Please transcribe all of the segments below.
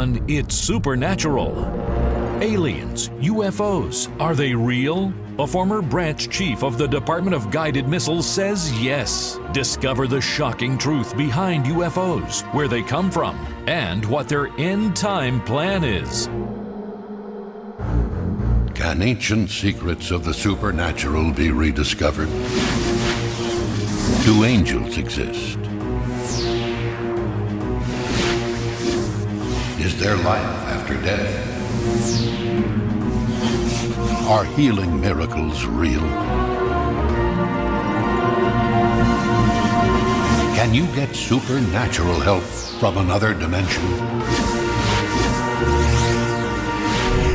on It's Supernatural. Aliens, UFOs, are they real? A former branch chief of the Department of Guided Missiles says yes. Discover the shocking truth behind UFOs, where they come from, and what their end-time plan is. Can ancient secrets of the supernatural be rediscovered? Do angels exist? Is there life after death? Are healing miracles real? Can you get supernatural help from another dimension?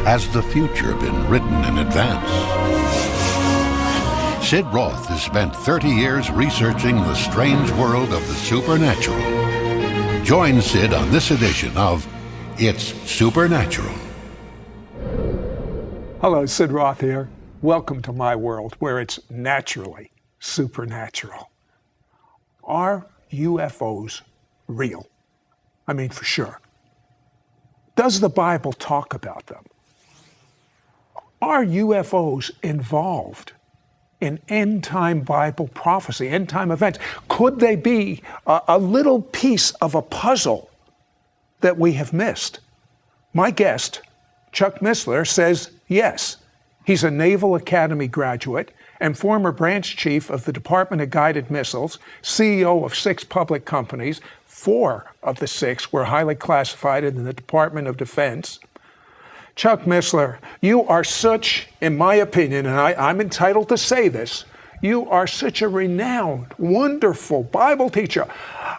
Has the future been written in advance? Sid Roth has spent 30 years researching the strange world of the supernatural. Join Sid on this edition of It's Supernatural. Hello, Sid Roth here. Welcome to my world where it's naturally supernatural. Are UFOs real? I mean, for sure. Does the Bible talk about them? Are UFOs involved in end-time Bible prophecy, end-time events? Could they be a little piece of a puzzle that we have missed? My guest, Chuck Missler, says yes. He's a Naval Academy graduate and former branch chief of the Department of Guided Missiles, CEO of 6 public companies. 4 of the 6 were highly classified in the Department of Defense. Chuck Missler, you are such, in my opinion, and I'm entitled to say this, you are such a renowned, wonderful Bible teacher.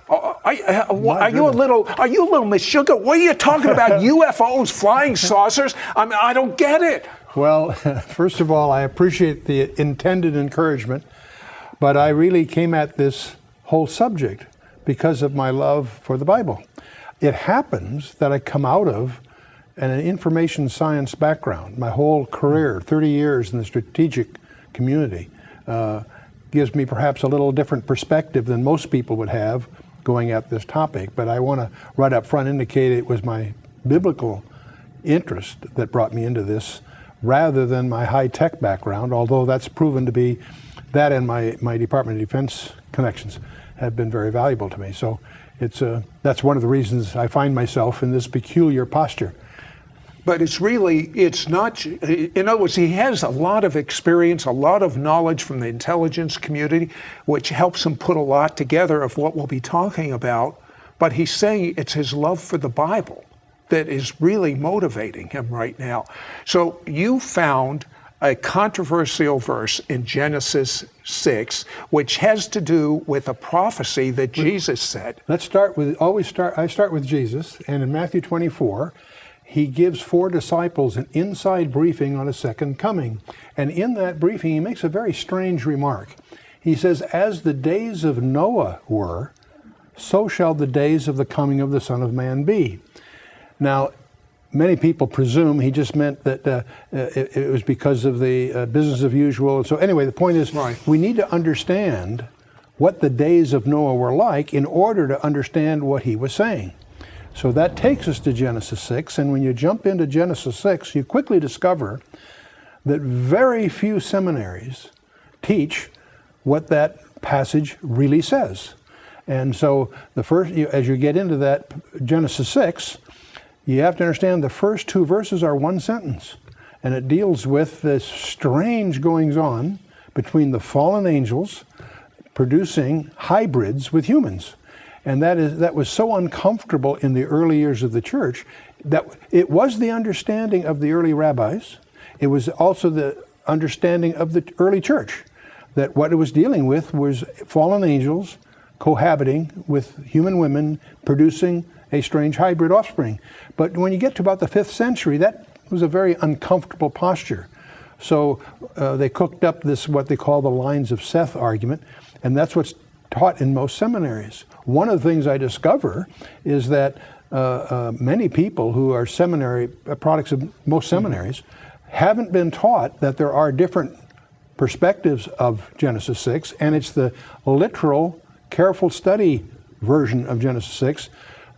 Are you a little Miss Sugar? What are you talking about? UFOs, flying saucers? I mean, I don't get it. Well, first of all, I appreciate the intended encouragement, but I really came at this whole subject because of my love for the Bible. It happens that I come out of an information science background. My whole career, 30 years in the strategic community, gives me perhaps a little different perspective than most people would have going at this topic. But I want to right up front indicate it was my biblical interest that brought me into this rather than my high-tech background, although that's proven to be, that and my Department of Defense connections have been very valuable to me. So that's one of the reasons I find myself in this peculiar posture. But it's not, in other words, he has a lot of experience, a lot of knowledge from the intelligence community, which helps him put a lot together of what we'll be talking about. But he's saying it's his love for the Bible that is really motivating him right now. So you found a controversial verse in Genesis 6, which has to do with a prophecy that Jesus said. I start with Jesus, and in Matthew 24, he gives 4 disciples an inside briefing on a second coming. And in that briefing, he makes a very strange remark. He says, as the days of Noah were, so shall the days of the coming of the Son of Man be. Now, many people presume he just meant that it was because of the business of usual. So anyway, the point is, right, we need to understand what the days of Noah were like in order to understand what he was saying. So that takes us to Genesis 6, and when you jump into Genesis 6, you quickly discover that very few seminaries teach what that passage really says. And so as you get into that Genesis 6, you have to understand the first 2 verses are 1 sentence, and it deals with this strange goings-on between the fallen angels producing hybrids with humans. And that was so uncomfortable in the early years of the church that it was the understanding of the early rabbis. It was also the understanding of the early church that what it was dealing with was fallen angels cohabiting with human women, producing a strange hybrid offspring. But when you get to about the 5th century, that was a very uncomfortable posture. So they cooked up this, what they call the lines of Seth argument, and that's what's taught in most seminaries. One of the things I discover is that many people who are seminary products of most seminaries haven't been taught that there are different perspectives of Genesis 6, and it's the literal, careful study version of Genesis 6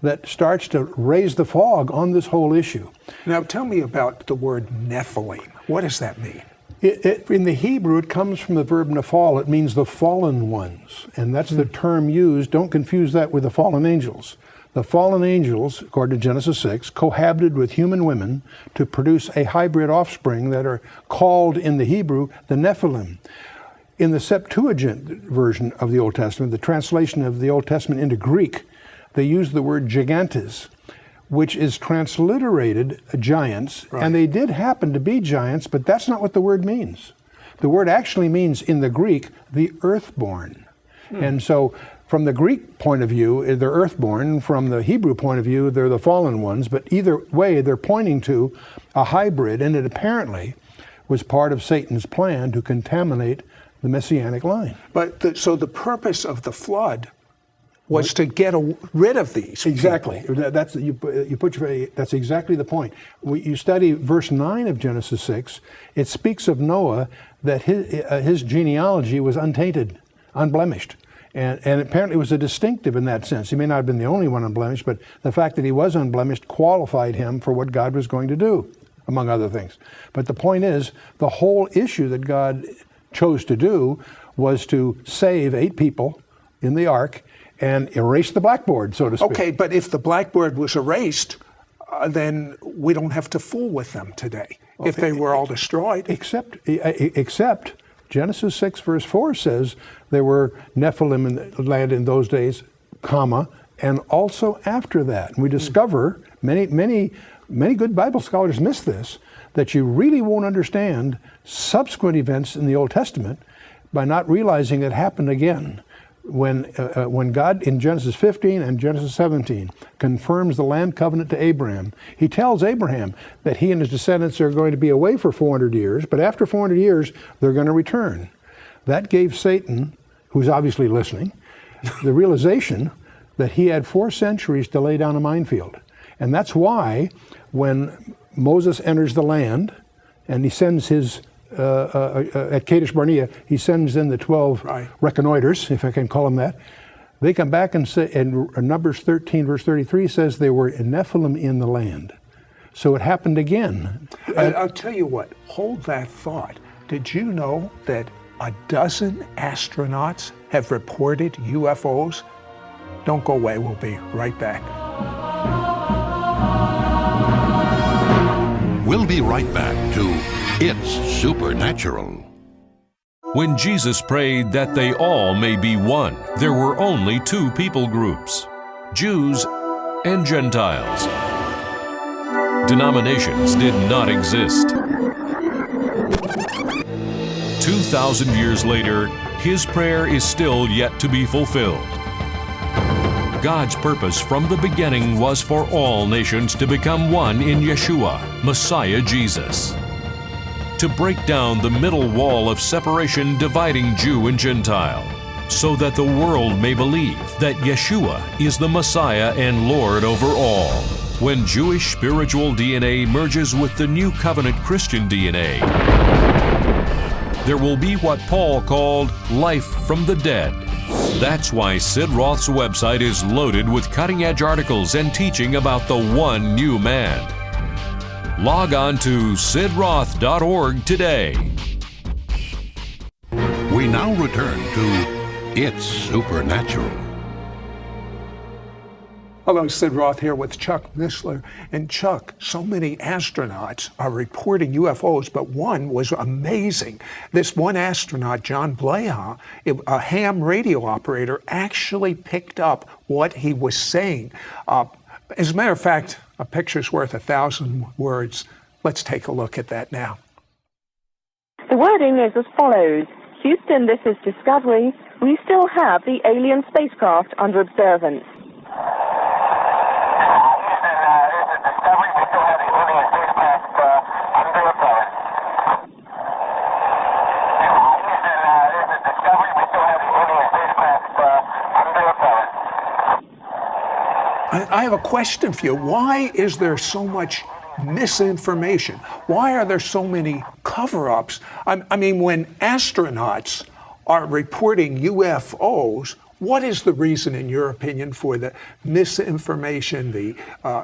that starts to raise the fog on this whole issue. Now tell me about the word Nephilim. What does that mean? In the Hebrew, it comes from the verb nephal. It means the fallen ones, and that's the term used. Don't confuse that with the fallen angels. The fallen angels, according to Genesis 6, cohabited with human women to produce a hybrid offspring that are called in the Hebrew the Nephilim. In the Septuagint version of the Old Testament, the translation of the Old Testament into Greek, they use the word gigantes, which is transliterated giants, right. And they did happen to be giants, but that's not what the word means. The word actually means, in the Greek, the earthborn. And so, from the Greek point of view, they're earthborn. From the Hebrew point of view, they're the fallen ones. But either way, they're pointing to a hybrid, and it apparently was part of Satan's plan to contaminate the Messianic line. But so the purpose of the flood was to get rid of these. Exactly. people. That's that's exactly the point. You study verse 9 of Genesis 6. It speaks of Noah that his genealogy was untainted, unblemished. And apparently it was a distinctive in that sense. He may not have been the only one unblemished, but the fact that he was unblemished qualified him for what God was going to do, among other things. But the point is, the whole issue that God chose to do was to save 8 people in the ark and erase the blackboard, so to speak. Okay, but if the blackboard was erased, then we don't have to fool with them today. If they were all destroyed. Except Genesis 6 verse 4 says there were Nephilim in the land in those days, comma, and also after that. And we discover, many good Bible scholars miss this, that you really won't understand subsequent events in the Old Testament by not realizing it happened again. When God in Genesis 15 and Genesis 17 confirms the land covenant to Abraham, he tells Abraham that he and his descendants are going to be away for 400 years, but after 400 years, they're going to return. That gave Satan, who's obviously listening, the realization that he had 4 centuries to lay down a minefield. And that's why when Moses enters the land and he sends his at Kadesh Barnea, he sends in the 12 reconnoiters, if I can call them that. They come back and say, and Numbers 13, verse 33 says they were Nephilim in the land. So it happened again. I'll tell you what, hold that thought. Did you know that 12 astronauts have reported UFOs? Don't go away, we'll be right back. We'll be right back to It's Supernatural. When Jesus prayed that they all may be one, there were only 2 people groups, Jews and Gentiles. Denominations did not exist. 2,000 years later, his prayer is still yet to be fulfilled. God's purpose from the beginning was for all nations to become one in Yeshua, Messiah Jesus. To break down the middle wall of separation dividing Jew and Gentile, so that the world may believe that Yeshua is the Messiah and Lord over all. When Jewish spiritual DNA merges with the New Covenant Christian DNA, there will be what Paul called life from the dead. That's why Sid Roth's website is loaded with cutting-edge articles and teaching about the one new man. Log on to sidroth.org today. We now return to It's Supernatural. Hello, Sid Roth here with Chuck Missler. And Chuck, so many astronauts are reporting UFOs, but one was amazing. This one astronaut, John Blaha, a ham radio operator, actually picked up what he was saying. As a matter of fact, a picture's worth 1,000 words. Let's take a look at that now. The wording is as follows. Houston, this is Discovery. We still have the alien spacecraft under observance. I have a question for you. Why is there so much misinformation? Why are there so many cover-ups? I mean, when astronauts are reporting UFOs, What is the reason, in your opinion, for the misinformation, the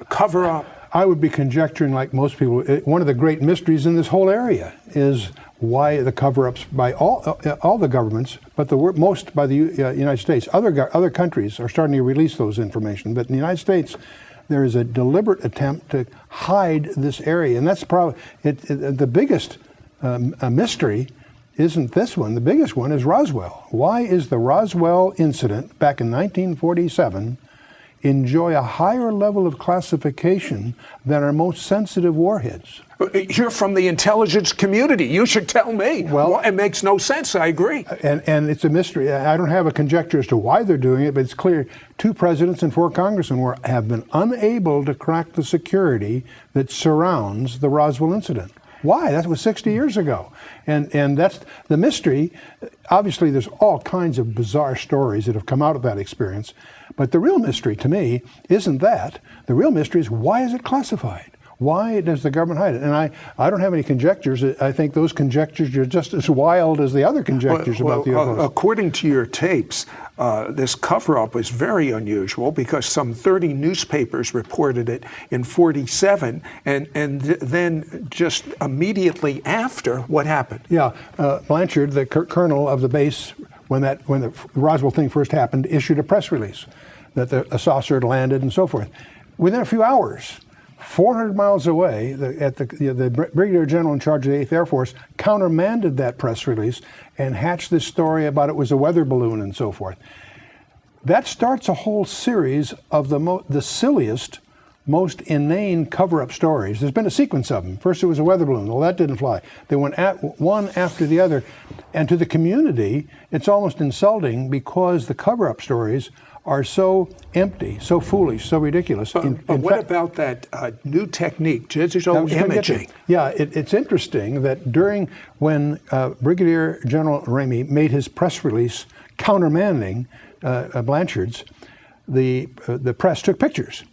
cover-up? I would be conjecturing, like most people, one of the great mysteries in this whole area is why the cover-ups by all the governments, but most by the United States. Other countries are starting to release those information, but in the United States, there is a deliberate attempt to hide this area, and that's probably the biggest mystery. Isn't this one? The biggest one is Roswell. Why is the Roswell incident back in 1947 enjoy a higher level of classification than our most sensitive warheads? You're from the intelligence community. You should tell me. Well, it makes no sense. I agree. And it's a mystery. I don't have a conjecture as to why they're doing it, but it's clear 2 presidents and 4 congressmen have been unable to crack the security that surrounds the Roswell incident. Why? That was 60 years ago. And that's the mystery. Obviously, there's all kinds of bizarre stories that have come out of that experience. But the real mystery to me isn't that. The real mystery is, why is it classified? Why does the government hide it? And I don't have any conjectures. I think those conjectures are just as wild as the other conjectures about the UFOs. According to your tapes, this cover-up was very unusual because some 30 newspapers reported it in 47, and then just immediately after, what happened? Yeah, Blanchard, the colonel of the base, when the Roswell thing first happened, issued a press release that a saucer had landed and so forth. Within a few hours, 400 miles away, the Brigadier General in charge of the 8th Air Force countermanded that press release and hatched this story about it was a weather balloon and so forth. That starts a whole series of the silliest, most inane cover-up stories. There's been a sequence of them. First it was a weather balloon. Well, that didn't fly. They went one after the other. And to the community, it's almost insulting because the cover-up stories are so empty, so foolish, so ridiculous. What about that new technique, digital imaging? Yeah, it's interesting that when Brigadier General Ramey made his press release countermanding Blanchard's, the press took pictures.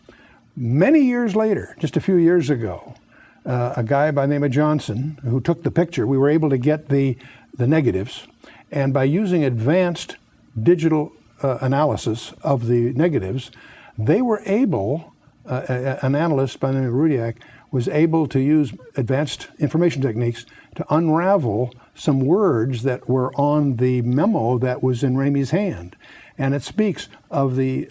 Many years later, just a few years ago, a guy by the name of Johnson who took the picture, we were able to get the negatives, and by using advanced digital analysis of the negatives, they were able, an analyst by the name of Rudiak was able to use advanced information techniques to unravel some words that were on the memo that was in Ramey's hand. And it speaks of the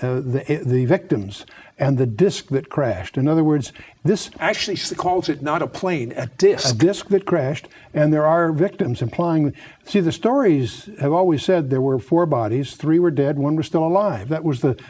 victims and the disc that crashed. In other words, this actually calls it not a plane, a disc. A disc that crashed, and there are victims, implying. See, the stories have always said there were 4 bodies, 3 were dead, 1 was still alive. That was the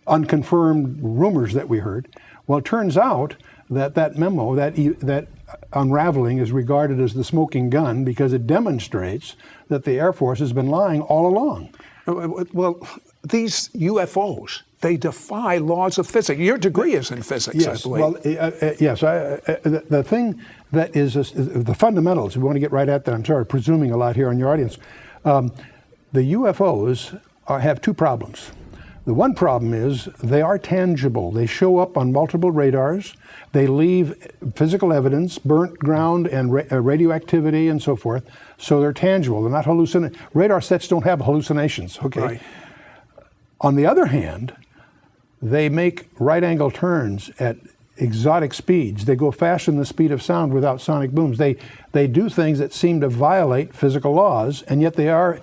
unconfirmed rumors that we heard. Well, it turns out that memo, that unraveling, is regarded as the smoking gun because it demonstrates that the Air Force has been lying all along. Well, these UFOs, they defy laws of physics. Your degree is in physics, yes, I believe. Well, yes. The thing that is the fundamentals, we want to get right at that. I'm sorry, presuming a lot here on your audience. The UFOs have 2 problems. The one problem is they are tangible. They show up on multiple radars. They leave physical evidence, burnt ground and radioactivity and so forth. So they're tangible. They're not hallucinations. Radar sets don't have hallucinations, okay? Right. On the other hand, they make right-angle turns at exotic speeds. They go faster than the speed of sound without sonic booms. They do things that seem to violate physical laws, and yet they are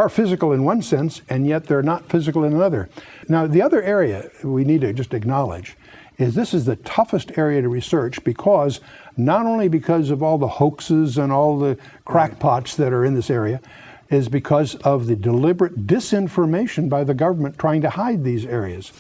physical in one sense, and yet they're not physical in another. Now, the other area we need to just acknowledge is this is the toughest area to research because not only because of all the hoaxes and all the crackpots that are in this area, is because of the deliberate disinformation by the government trying to hide these areas.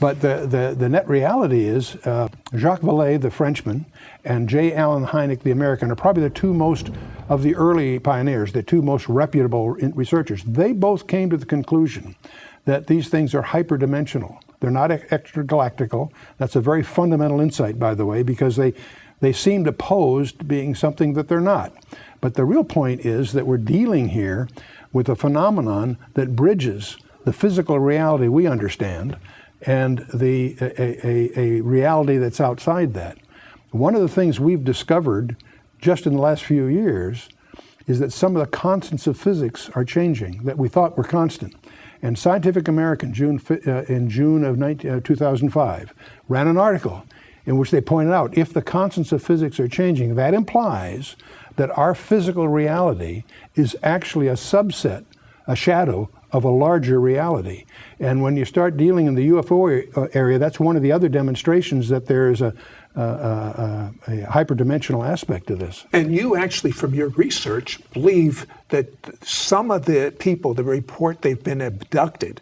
But the net reality is Jacques Vallée, the Frenchman, and J. Allen Hynek, the American, are probably the 2 most of the early pioneers, the 2 most reputable researchers. They both came to the conclusion that these things are hyperdimensional. They're not extragalactical. That's a very fundamental insight, by the way, because they seem to pose to being something that they're not. But the real point is that we're dealing here with a phenomenon that bridges the physical reality we understand and a reality that's outside that. One of the things we've discovered just in the last few years is that some of the constants of physics are changing that we thought were constant. And Scientific American, in June of 2005, ran an article in which they pointed out if the constants of physics are changing, that implies that our physical reality is actually a subset, a shadow of a larger reality. And when you start dealing in the UFO area, that's one of the other demonstrations that there is a hyperdimensional aspect to this. And you actually, from your research, believe that some of the people that report they've been abducted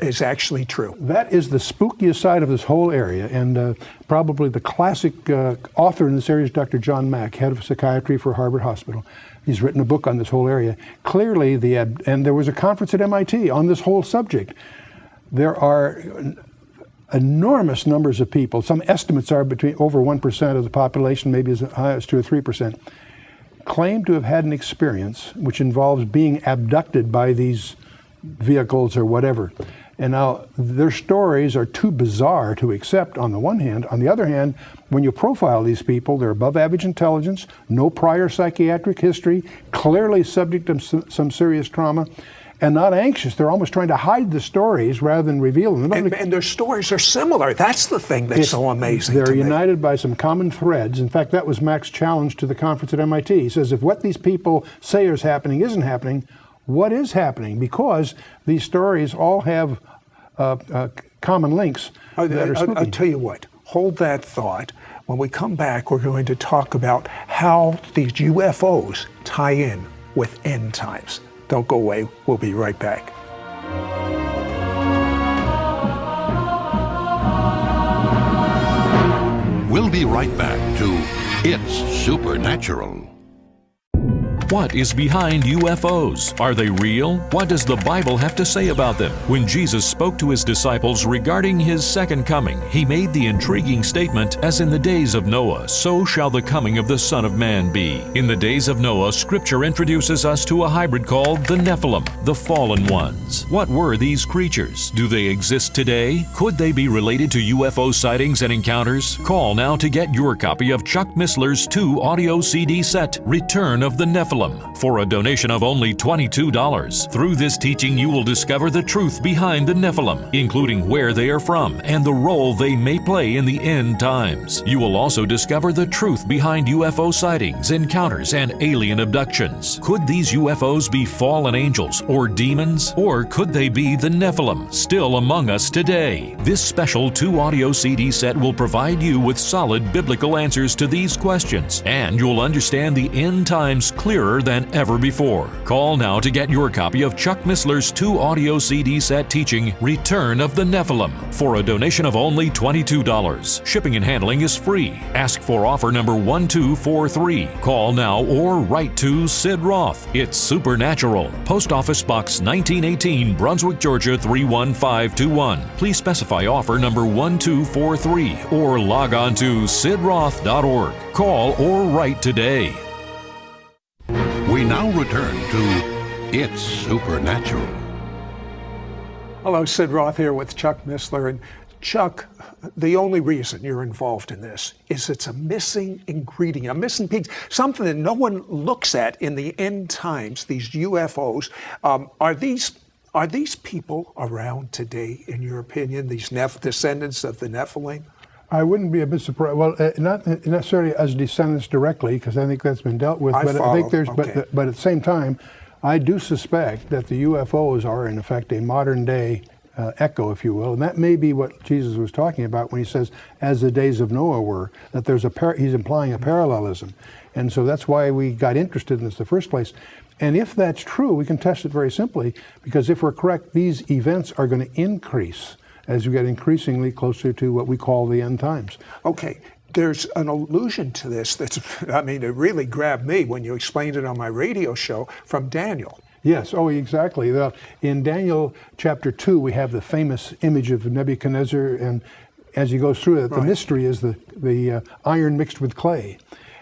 is actually true. That is the spookiest side of this whole area, and probably the classic author in this area is Dr. John Mack, head of psychiatry for Harvard Hospital. He's written a book on this whole area. Clearly, and there was a conference at MIT on this whole subject. There are enormous numbers of people. Some estimates are between over 1% of the population, maybe as high as 2 or 3%, claim to have had an experience which involves being abducted by these vehicles or whatever. And now their stories are too bizarre to accept on the one hand. On the other hand, when you profile these people, they're above average intelligence, no prior psychiatric history, clearly subject to some serious trauma, and not anxious. They're almost trying to hide the stories rather than reveal them. And their stories are similar. That's the thing that's so amazing. They're united by some common threads. In fact, that was Mack's challenge to the conference at MIT. He says, if what these people say is happening isn't happening, what is happening? Because these stories all have common links that are spooky. I'll tell you what, hold that thought. When we come back, we're going to talk about how these UFOs tie in with end times. Don't go away. We'll be right back. We'll be right back to It's Supernatural. What is behind UFOs? Are they real? What does the Bible have to say about them? When Jesus spoke to his disciples regarding his second coming, he made the intriguing statement, "As in the days of Noah, so shall the coming of the Son of Man be." In the days of Noah, Scripture introduces us to a hybrid called the Nephilim, the fallen ones. What were these creatures? Do they exist today? Could they be related to UFO sightings and encounters? Call now to get your copy of Chuck Missler's 2-audio CD set, Return of the Nephilim, for a donation of only $22. Through this teaching, you will discover the truth behind the Nephilim, including where they are from and the role they may play in the end times. You will also discover the truth behind UFO sightings, encounters, and alien abductions. Could these UFOs be fallen angels or demons? Or could they be the Nephilim, still among us today? This special 2-audio CD set will provide you with solid biblical answers to these questions, and you'll understand the end times clearer than ever before. Call now to get your copy of Chuck Missler's 2-audio CD set teaching Return of the Nephilim for a donation of only $22. Shipping and handling is free. Ask for offer number 1243. Call now or write to Sid Roth. It's Supernatural. Post Office Box 1918, Brunswick, Georgia 31521. Please specify offer number 1243 or log on to sidroth.org. Call or write today. We now return to It's Supernatural. Hello, Sid Roth here with Chuck Missler. And Chuck, the only reason you're involved in this is it's a missing ingredient, a missing piece, something that no one looks at in the end times, these UFOs. Are these people around today, in your opinion, these descendants of the Nephilim? I wouldn't be a bit surprised. Well, not necessarily as descendants directly, because I think that's been dealt with. But I think there's, okay. but at the same time, I do suspect that the UFOs are in effect a modern day echo, if you will, and that may be what Jesus was talking about when he says, "As the days of Noah were." That there's he's implying a parallelism, and so that's why we got interested in this in the first place. And if that's true, we can test it very simply, because if we're correct, these events are going to increase as we get increasingly closer to what we call the end times. Okay, there's an allusion to this it really grabbed me when you explained it on my radio show from Daniel. Yes, oh, exactly. In Daniel chapter 2, we have the famous image of Nebuchadnezzar, and as he goes through it, the mystery is the iron mixed with clay.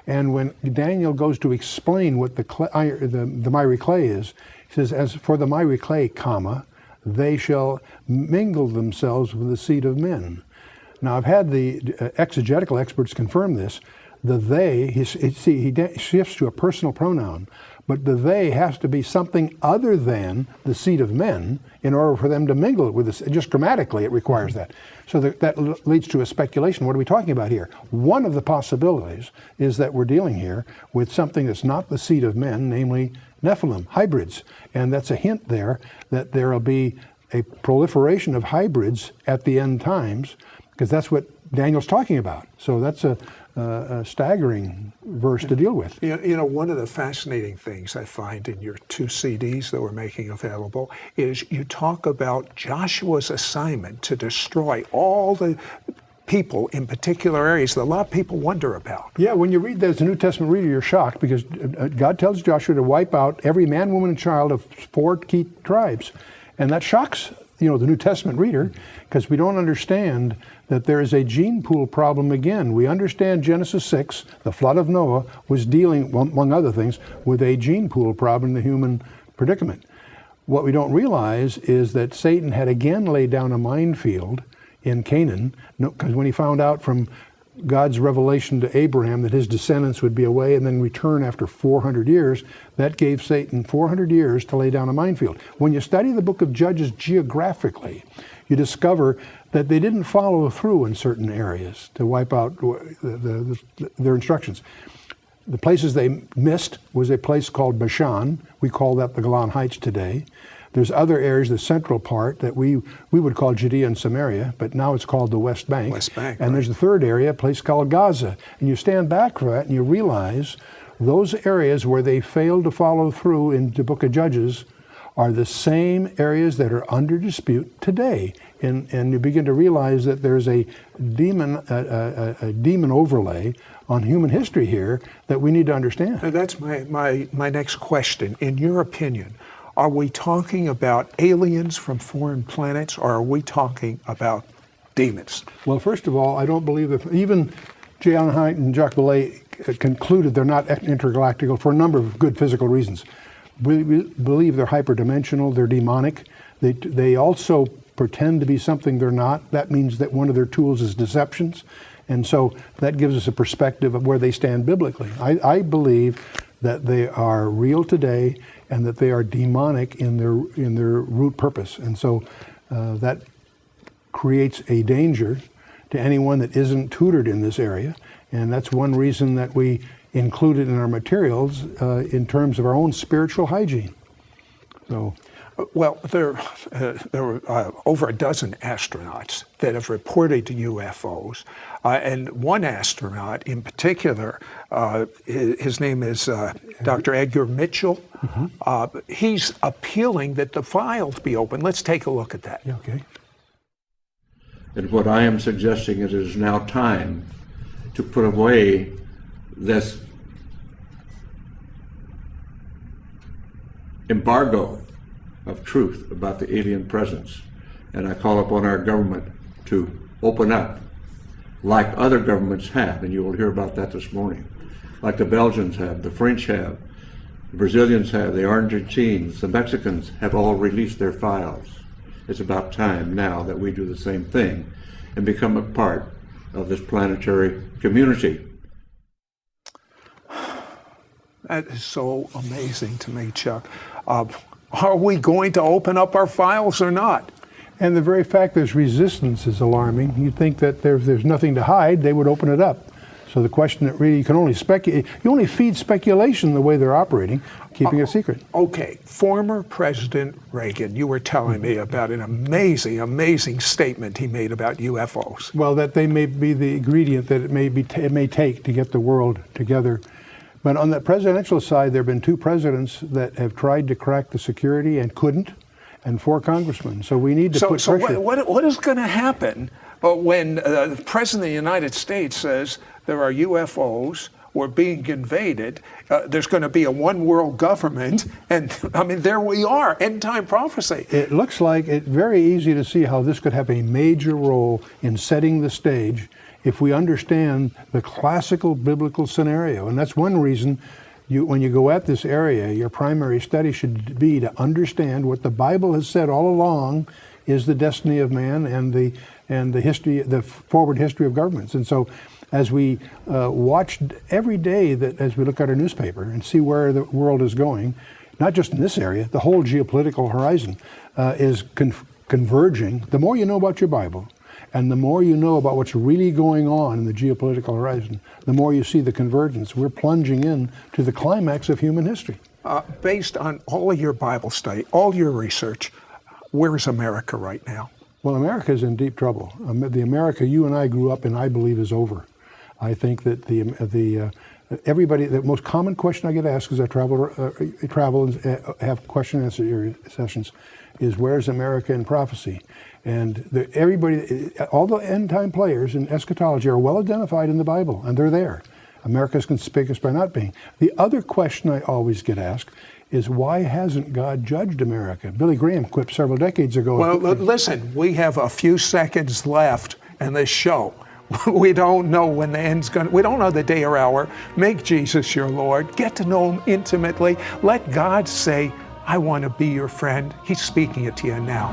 And when Daniel goes to explain what the miry clay is, he says, "As for the miry clay, they shall mingle themselves with the seed of men." Now, I've had the exegetical experts confirm this. the they, he shifts to a personal pronoun, but the they has to be something other than the seed of men in order for them to mingle with us. Just grammatically, it requires that. So that leads to a speculation. What are we talking about here? One of the possibilities is that we're dealing here with something that's not the seed of men, namely Nephilim, hybrids. And that's a hint there that there will be a proliferation of hybrids at the end times, because that's what Daniel's talking about. So that's a staggering verse to deal with. You know, one of the fascinating things I find in your 2 CDs that we're making available is you talk about Joshua's assignment to destroy all the people in particular areas that a lot of people wonder about. Yeah, when you read that as a New Testament reader, you're shocked, because God tells Joshua to wipe out every man, woman, and child of 4 key tribes. And that shocks, the New Testament reader, because we don't understand that there is a gene pool problem again. We understand Genesis 6, the flood of Noah, was dealing, among other things, with a gene pool problem in the human predicament. What we don't realize is that Satan had again laid down a minefield in Canaan, because when he found out from God's revelation to Abraham that his descendants would be away and then return after 400 years, that gave Satan 400 years to lay down a minefield. When you study the book of Judges geographically, you discover that they didn't follow through in certain areas to wipe out their instructions. The places they missed was a place called Bashan. We call that the Golan Heights today. There's other areas, the central part, that we would call Judea and Samaria, but now it's called the West Bank. West Bank, and right. There's the third area, a place called Gaza. And you stand back for that and you realize those areas where they failed to follow through in the book of Judges are the same areas that are under dispute today. And you begin to realize that there's a demon overlay on human history here that we need to understand. Now that's my next question. In your opinion, are we talking about aliens from foreign planets, or are we talking about demons? Well, first of all, I don't believe that even J. Allen Hyde and Jacques Vallée concluded they're not intergalactical for a number of good physical reasons. We believe they're hyperdimensional, they're demonic. They also pretend to be something they're not. That means that one of their tools is deceptions. And so that gives us a perspective of where they stand biblically. I believe that they are real today and that they are demonic in their root purpose. And so that creates a danger to anyone that isn't tutored in this area. And that's one reason that we include it in our materials in terms of our own spiritual hygiene. So, well, there were over a dozen astronauts that have reported to UFOs, and one astronaut in particular, his name is Dr. Edgar Mitchell. Mm-hmm. He's appealing that the files be open. Let's take a look at that. Yeah, okay. And what I am suggesting is it is now time to put away this embargo of truth about the alien presence. And I call upon our government to open up like other governments have, and you will hear about that this morning, like the Belgians have, the French have, the Brazilians have, the Argentines, the Mexicans have all released their files. It's about time now that we do the same thing and become a part of this planetary community. That is so amazing to me, Chuck. Are we going to open up our files or not? And the very fact there's resistance is alarming. You'd think that there's nothing to hide, they would open it up. So the question that really, you can only speculate, you only feed speculation the way they're operating, keeping it secret. Okay, former President Reagan, you were telling me about an amazing, amazing statement he made about UFOs. Well, that they may be the ingredient that it may take to get the world together. But on the presidential side, there have been 2 presidents that have tried to crack the security and couldn't, and 4 congressmen. So we need to put pressure. So what is going to happen when the President of the United States says there are UFOs, we're being invaded, there's going to be a one world government, and I mean, there we are, end time prophecy. It looks like it's very easy to see how this could have a major role in setting the stage if we understand the classical biblical scenario. And that's one reason when you go at this area, your primary study should be to understand what the Bible has said all along is the destiny of man and the history, the forward history of governments. And so as we watch every day, that as we look at our newspaper and see where the world is going, not just in this area, the whole geopolitical horizon is converging. The more you know about your Bible, and the more you know about what's really going on in the geopolitical horizon, the more you see the convergence. We're plunging in to the climax of human history. Based on all of your Bible study, all your research, where is America right now? Well, America is in deep trouble. The America you and I grew up in, I believe, is over. I think that the most common question I get asked as I travel and have question and answer sessions is, where's America in prophecy? And all the end time players in eschatology are well identified in the Bible, and they're there. America is conspicuous by not being. The other question I always get asked is, why hasn't God judged America? Billy Graham quipped several decades ago. Well, listen, we have a few seconds left in this show. We don't know when the end's going to, we don't know the day or hour. Make Jesus your Lord. Get to know him intimately. Let God say, I want to be your friend. He's speaking it to you now.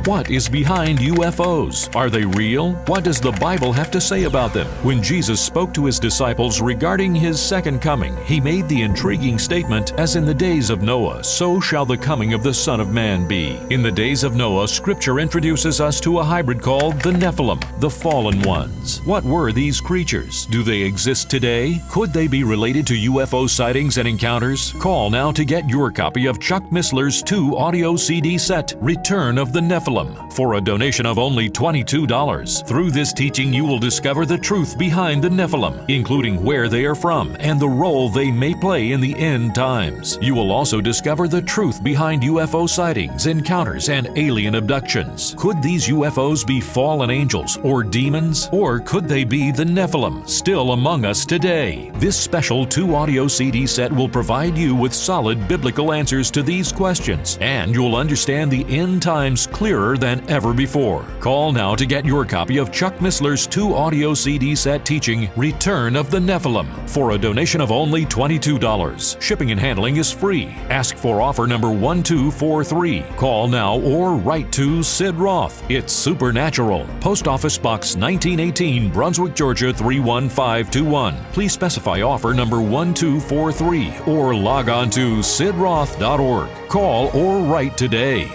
What is behind UFOs? Are they real? What does the Bible have to say about them? When Jesus spoke to his disciples regarding his second coming, he made the intriguing statement, as in the days of Noah, so shall the coming of the Son of Man be. In the days of Noah, Scripture introduces us to a hybrid called the Nephilim, the fallen ones. What were these creatures? Do they exist today? Could they be related to UFO sightings and encounters? Call now to get your copy of Chuck Missler's 2 audio CD set, Return of the Nephilim, for a donation of only $22. Through this teaching, you will discover the truth behind the Nephilim, including where they are from and the role they may play in the end times. You will also discover the truth behind UFO sightings, encounters, and alien abductions. Could these UFOs be fallen angels or demons? Or could they be the Nephilim, still among us today? This special 2 audio CD set will provide you with solid biblical answers to these questions, and you'll understand the end times clearer than ever before. Call now to get your copy of Chuck Missler's 2 audio CD set teaching Return of the Nephilim for a donation of only $22. Shipping and handling is free. Ask for offer number 1243. Call now or write to Sid Roth. It's Supernatural. Post Office Box 1918, Brunswick, Georgia 31521. Please specify offer number 1243 or log on to sidroth.org. Call or write today.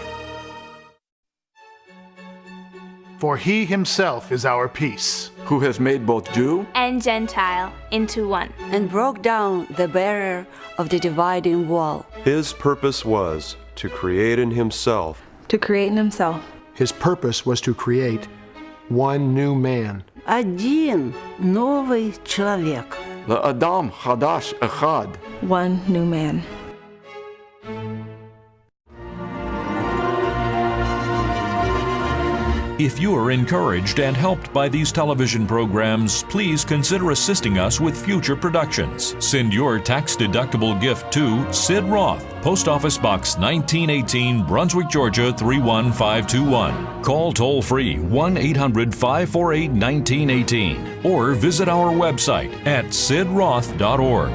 For he himself is our peace, Who has made both Jew and Gentile into one, and broke down the barrier of the dividing wall. His purpose was to create in himself. His purpose was to create one new man. Один новый человек. La'adam Hadash Echad. One new man. If you are encouraged and helped by these television programs, please consider assisting us with future productions. Send your tax-deductible gift to Sid Roth, Post Office Box 1918, Brunswick, Georgia 31521. Call toll-free 1-800-548-1918 or visit our website at sidroth.org.